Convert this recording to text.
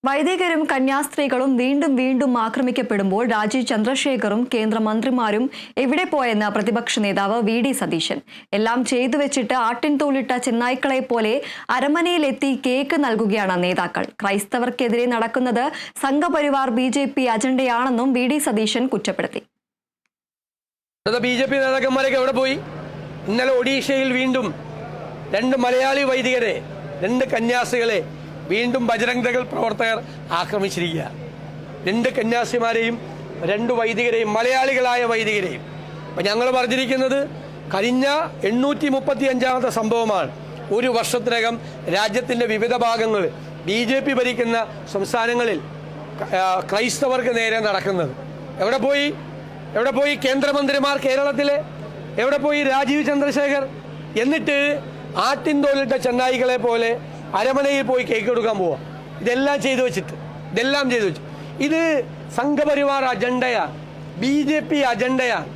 വൈദികരും കന്യാസ്ത്രീകളും വീണ്ടും വീണ്ടും ആക്രമിക്കപ്പെടുമ്പോൾ രാജീവ് ചന്ദ്രശേഖറും കേന്ദ്രമന്ത്രിമാരും എവിടെ പോയെന്ന് പ്രതിപക്ഷ നേതാവ് വി.ഡി. സതീശൻ. എല്ലാം ചെയ്തു വെച്ചിട്ട് ആട്ടിൻ തോലിട്ട ചെന്നായ്ക്കളെ പോലെ അരമനയിലെത്തി കേക്ക് നൽകുകയാണ് നേതാക്കൾ. ക്രൈസ്തവർക്കെതിരെ നടക്കുന്നത് സംഘപരിവാർ ബി.ജെ.പി. അജണ്ടയാണെന്നും വി.ഡി. സതീശൻ കുറ്റപ്പെടുത്തി. ബി.ജെ.പി. നേതാക്കന്മാരൊക്കെ എവിടെ പോയി? ഇന്നലെ ഒഡീഷയിൽ വീണ്ടും 2 മലയാളി വൈദികരെ, 2 കന്യാസ്ത്രീകളെ വീണ്ടും ബജരംഗ് ദൾ പ്രവർത്തകർ ആക്രമിച്ചിരിക്കുക. 2 കന്യാസ്ത്രീമാരെയും 2 വൈദികരെയും, മലയാളികളായ വൈദികരെയും. അപ്പം ഞങ്ങൾ പറഞ്ഞിരിക്കുന്നത് കഴിഞ്ഞ 835ാമത്തെ സംഭവമാണ്. ഒരു വർഷത്തിനകം രാജ്യത്തിൻ്റെ വിവിധ ഭാഗങ്ങൾ ബി.ജെ.പി. ഭരിക്കുന്ന സംസ്ഥാനങ്ങളിൽ ക്രൈസ്തവർക്ക് നേരെ നടക്കുന്നത്. എവിടെ പോയി കേന്ദ്രമന്ത്രിമാർ കേരളത്തിലെ? എവിടെ പോയി രാജീവ് ചന്ദ്രശേഖർ? എന്നിട്ട് ആട്ടിൻതോലിട്ട ചെന്നായികളെ പോലെ അരമനയിൽ പോയി കേക്ക് കൊടുക്കാൻ പോവാം. ഇതെല്ലാം ചെയ്തു വെച്ചിട്ട് ഇത് സംഘപരിവാർ അജണ്ടയാണ്, ബി.ജെ.പി. അജണ്ടയാണ്.